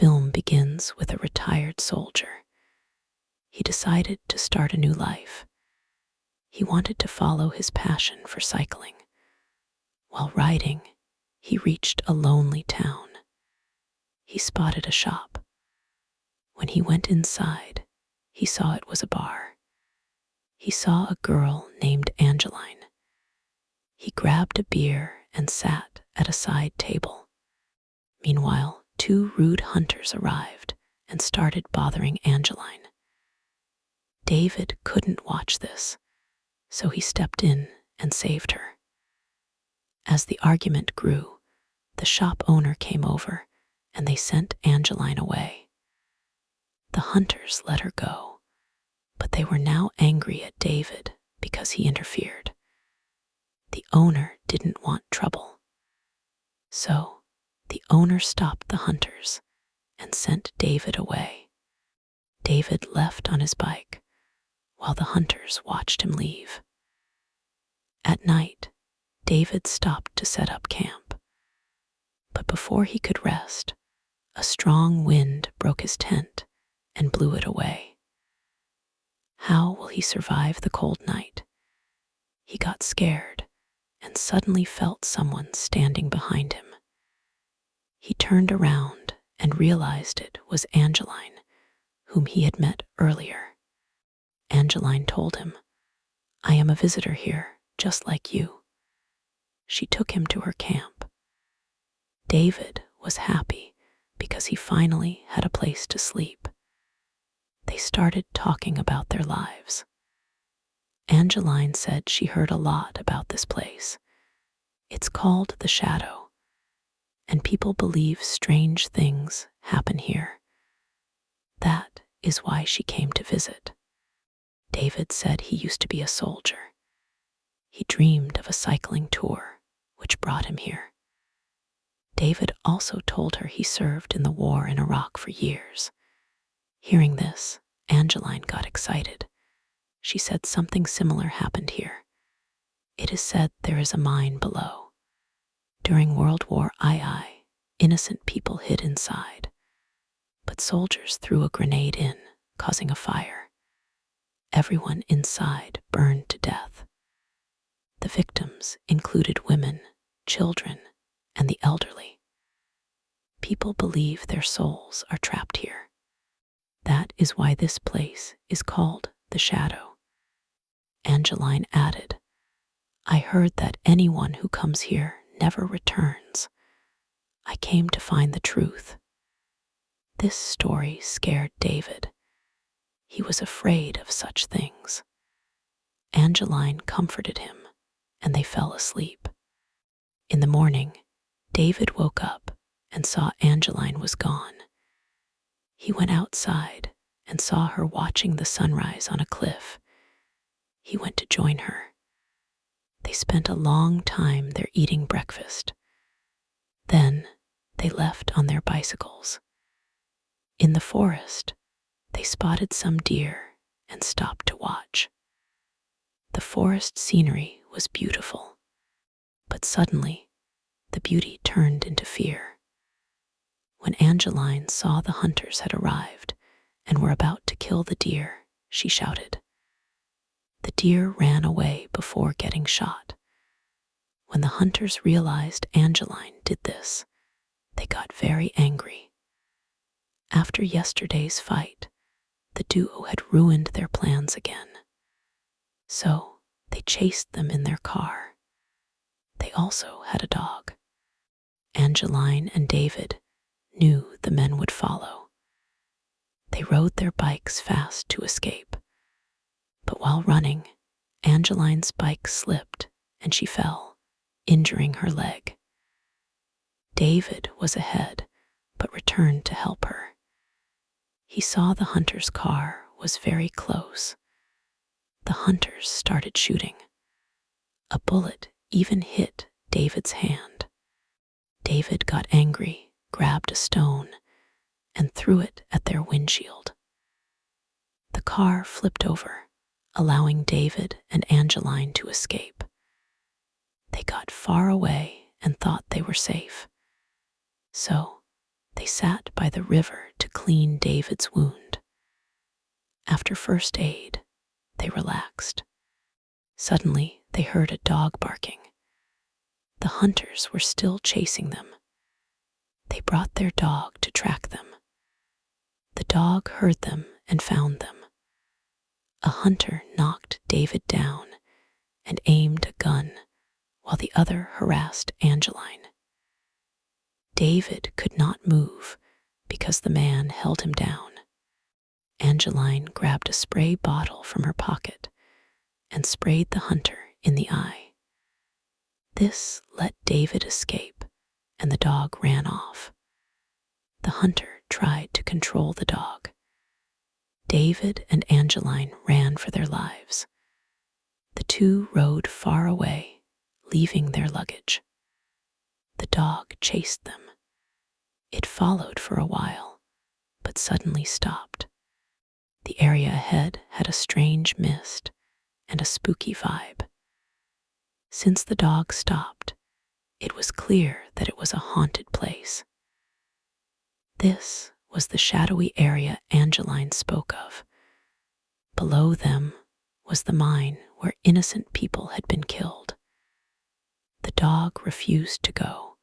film begins with a retired soldier. He decided to start a new life. He wanted to follow his passion for cycling. While riding, he reached a lonely town. He spotted a shop. When he went inside, he saw it was a bar. He saw a girl named Angeline. He grabbed a beer and sat at a side table. Meanwhile, two rude hunters arrived and started bothering Angeline. David couldn't watch this, so he stepped in and saved her. As the argument grew, the shop owner came over and they sent Angeline away. The hunters let her go, but they were now angry at David because he interfered. The owner didn't want trouble. So, the owner stopped the hunters and sent David away. David left on his bike while the hunters watched him leave. At night, David stopped to set up camp. But before he could rest, a strong wind broke his tent and blew it away. How will he survive the cold night? He got scared and suddenly felt someone standing behind him. He turned around and realized it was Angeline, whom he had met earlier. Angeline told him, "I am a visitor here, just like you." She took him to her camp. David was happy because he finally had a place to sleep. They started talking about their lives. Angeline said she heard a lot about this place. It's called the Shadow, and people believe strange things happen here. That is why she came to visit. David said he used to be a soldier. He dreamed of a cycling tour, which brought him here. David also told her he served in the war in Iraq for years. Hearing this, Angeline got excited. She said something similar happened here. It is said there is a mine below. During World War II, innocent people hid inside, but soldiers threw a grenade in, causing a fire. Everyone inside burned to death. The victims included women, children, and the elderly. People believe their souls are trapped here. That is why this place is called the Shadow. Angeline added, "I heard that anyone who comes here never returns. I came to find the truth." This story scared David. He was afraid of such things. Angeline comforted him, and they fell asleep. In the morning, David woke up and saw Angeline was gone. He went outside and saw her watching the sunrise on a cliff. He went to join her. They spent a long time there eating breakfast. Then they left on their bicycles. In the forest, they spotted some deer and stopped to watch. The forest scenery was beautiful, but suddenly the beauty turned into fear. When Angeline saw the hunters had arrived and were about to kill the deer, she shouted. The deer ran away before getting shot. When the hunters realized Angeline did this, they got very angry. After yesterday's fight, the duo had ruined their plans again. So they chased them in their car. They also had a dog. Angeline and David knew the men would follow. They rode their bikes fast to escape. But while running, Angeline's bike slipped and she fell, injuring her leg. David was ahead, but returned to help her. He saw the hunter's car was very close. The hunters started shooting. A bullet even hit David's hand. David got angry, grabbed a stone, and threw it at their windshield. The car flipped over, allowing David and Angeline to escape. They got far away and thought they were safe. So They sat by the river to clean David's wound. After first aid, they relaxed. Suddenly, they heard a dog barking. The hunters were still chasing them. They brought their dog to track them. The dog heard them and found them. A hunter knocked David down and aimed a gun, while the other harassed Angeline. David could not move because the man held him down. Angeline grabbed a spray bottle from her pocket and sprayed the hunter in the eye. This let David escape, and the dog ran off. The hunter tried to control the dog. David and Angeline ran for their lives. The two rode far away, leaving their luggage. The dog chased them. It followed for a while, but suddenly stopped. The area ahead had a strange mist and a spooky vibe. Since the dog stopped, it was clear that it was a haunted place. This was the shadowy area Angeline spoke of. Below them was the mine where innocent people had been killed. The dog refused to go,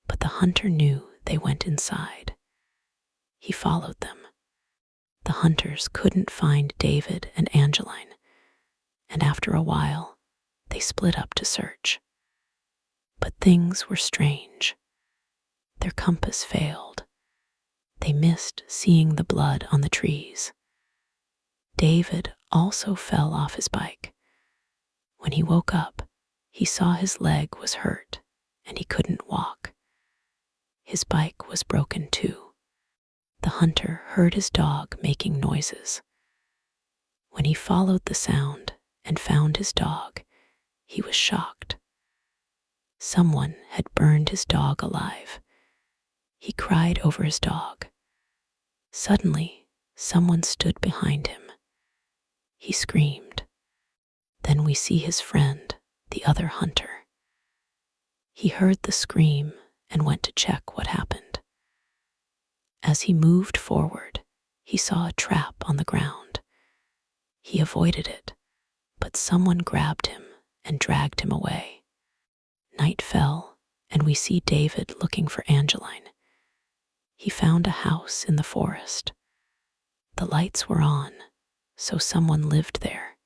but the hunter knew they went inside. He followed them. The hunters couldn't find David and Angeline, and after a while, they split up to search. But things were strange. Their compass failed. They missed seeing the blood on the trees. David also fell off his bike. When he woke up, he saw his leg was hurt and he couldn't walk. His bike was broken too. The hunter heard his dog making noises. When he followed the sound and found his dog, he was shocked. Someone had burned his dog alive. He cried over his dog. Suddenly, someone stood behind him. He screamed. Then we see his friend, the other hunter. He heard the scream and went to check what happened. As he moved forward, he saw a trap on the ground. He avoided it, but someone grabbed him and dragged him away. Night fell, and we see David looking for Angeline. He found a house in the forest. The lights were on, so someone lived there.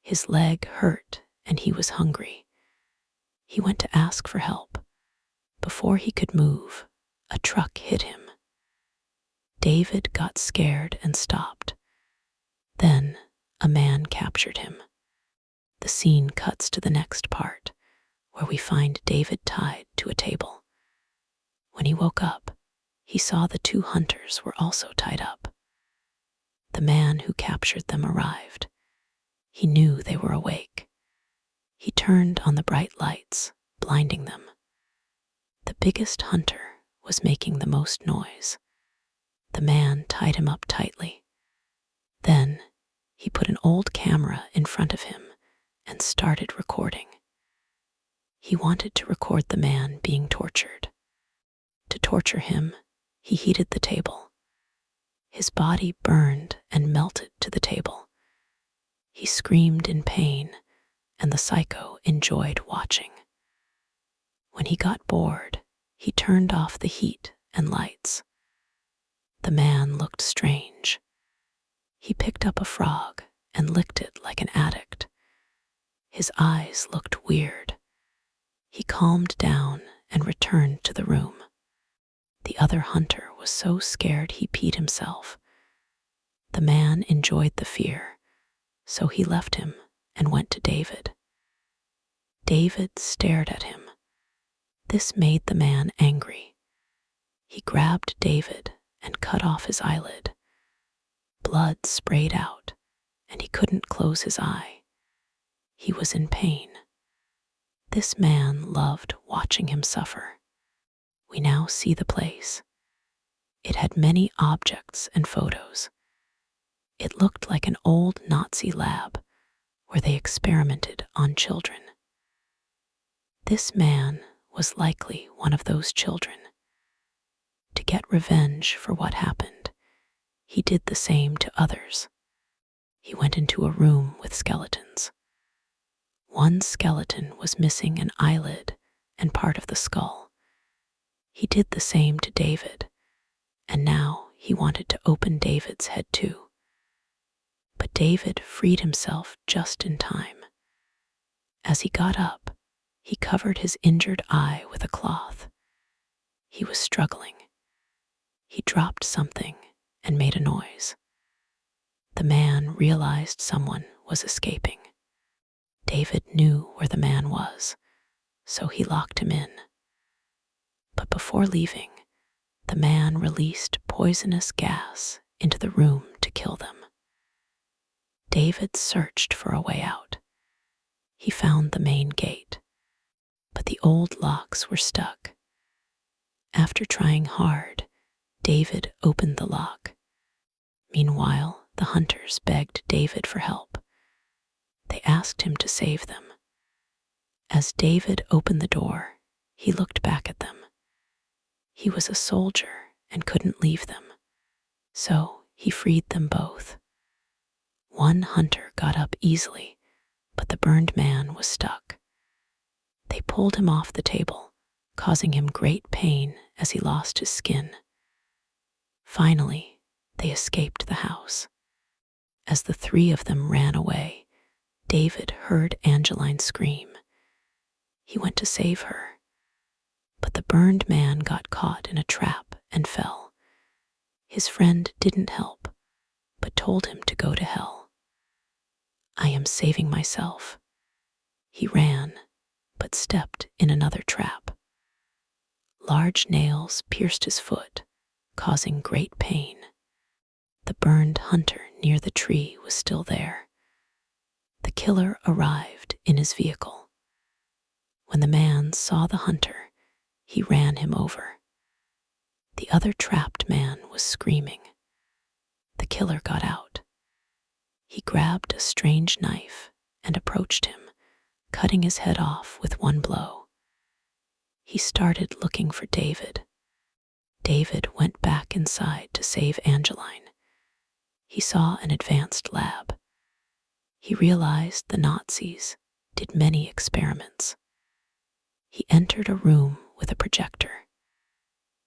His leg hurt and he was hungry. He went to ask for help. Before he could move, a truck hit him. David got scared and stopped. Then a man captured him. The scene cuts to the next part, where we find David tied to a table. When he woke up, he saw the two hunters were also tied up. The man who captured them arrived. He knew they were awake. He turned on the bright lights, blinding them. The biggest hunter was making the most noise. The man tied him up tightly. Then he put an old camera in front of him and started recording. He wanted to record the man being tortured. To torture him, he heated the table. His body burned and melted to the table. He screamed in pain, and the psycho enjoyed watching. When he got bored, he turned off the heat and lights. The man looked strange. He picked up a frog and licked it like an addict. His eyes looked weird. He calmed down and returned to the room. The other hunter was so scared he peed himself. The man enjoyed the fear, so he left him and went to David. David stared at him. This made the man angry. He grabbed David and cut off his eyelid. Blood sprayed out, and he couldn't close his eye. He was in pain. This man loved watching him suffer. We now see the place. It had many objects and photos. It looked like an old Nazi lab where they experimented on children. This man was likely one of those children. To get revenge for what happened, he did the same to others. He went into a room with skeletons. One skeleton was missing an eyelid and part of the skull. He did the same to David, and now he wanted to open David's head too. But David freed himself just in time. As he got up, he covered his injured eye with a cloth. He was struggling. He dropped something and made a noise. The man realized someone was escaping. David knew where the man was, so he locked him in. But before leaving, the man released poisonous gas into the room to kill them. David searched for a way out. He found the main gate, but the old locks were stuck. After trying hard, David opened the lock. Meanwhile, the hunters begged David for help. They asked him to save them. As David opened the door, he looked back at them. He was a soldier and couldn't leave them, so he freed them both. One hunter got up easily, but the burned man was stuck. They pulled him off the table, causing him great pain as he lost his skin. Finally, they escaped the house. As the three of them ran away, David heard Angeline scream. He went to save her, but the burned man got caught in a trap and fell. His friend didn't help, but told him to go to hell. "I am saving myself." He ran, but stepped in another trap. Large nails pierced his foot, causing great pain. The burned hunter near the tree was still there. The killer arrived in his vehicle. When the man saw the hunter, he ran him over. The other trapped man was screaming. The killer got out. He grabbed a strange knife and approached him, cutting his head off with one blow. He started looking for David. David went back inside to save Angeline. He saw an advanced lab. He realized the Nazis did many experiments. He entered a room with a projector.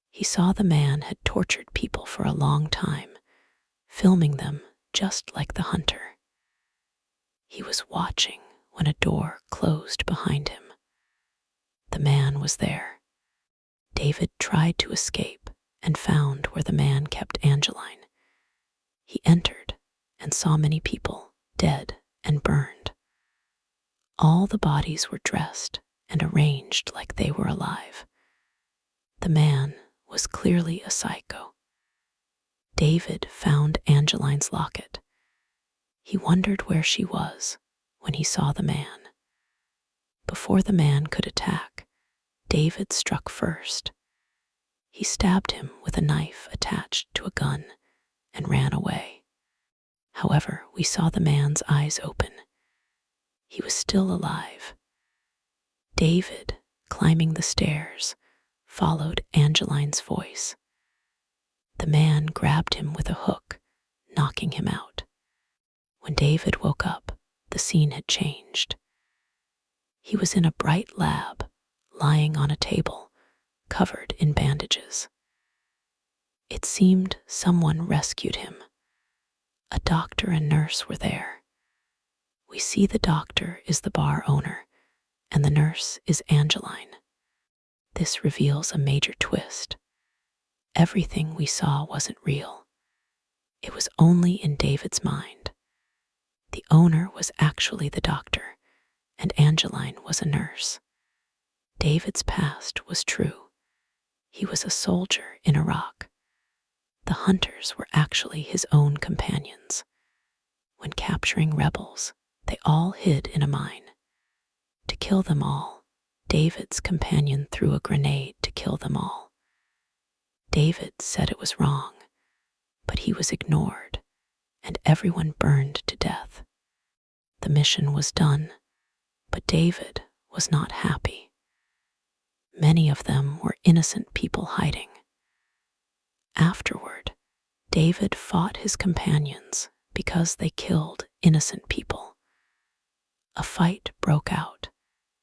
He saw the man had tortured people for a long time, filming them just like the hunter. He was watching when a door closed behind him. The man was there. David tried to escape and found where the man kept Angeline. He entered and saw many people dead and burned. All the bodies were dressed and arranged like they were alive. The man was clearly a psycho. David found Angeline's locket. He wondered where she was when he saw the man. Before the man could attack, David struck first. He stabbed him with a knife attached to a gun and ran away. However, we saw the man's eyes open. He was still alive. David, climbing the stairs, followed Angeline's voice. The man grabbed him with a hook, knocking him out. When David woke up, the scene had changed. He was in a bright lab, lying on a table, covered in bandages. It seemed someone rescued him. A doctor and nurse were there. We see the doctor is the bar owner, and the nurse is Angeline. This reveals a major twist. Everything we saw wasn't real. It was only in David's mind. The owner was actually the doctor, and Angeline was a nurse. David's past was true. He was a soldier in Iraq. The hunters were actually his own companions. When capturing rebels, they all hid in a mine. To kill them all, David's companion threw a grenade to kill them all. David said it was wrong, but he was ignored, and everyone burned to death. The mission was done, but David was not happy. Many of them were innocent people hiding. Afterward, David fought his companions because they killed innocent people. A fight broke out,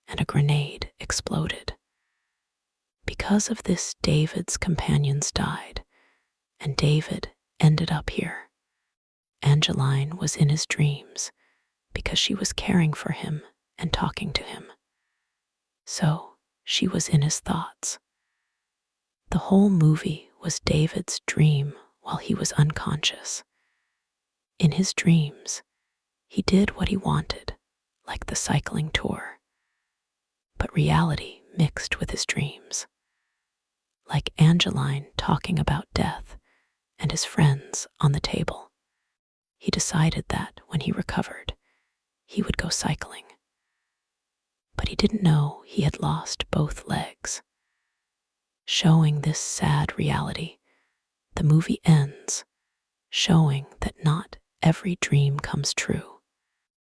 and a grenade exploded. Because of this, David's companions died, and David ended up here. Angeline was in his dreams because she was caring for him and talking to him. So she was in his thoughts. The whole movie was David's dream while he was unconscious. In his dreams, he did what he wanted, like the cycling tour. But reality mixed with his dreams. Like Angeline talking about death and his friends on the table. He decided that when he recovered, he would go cycling. But he didn't know he had lost both legs. Showing this sad reality, the movie ends, showing that not every dream comes true.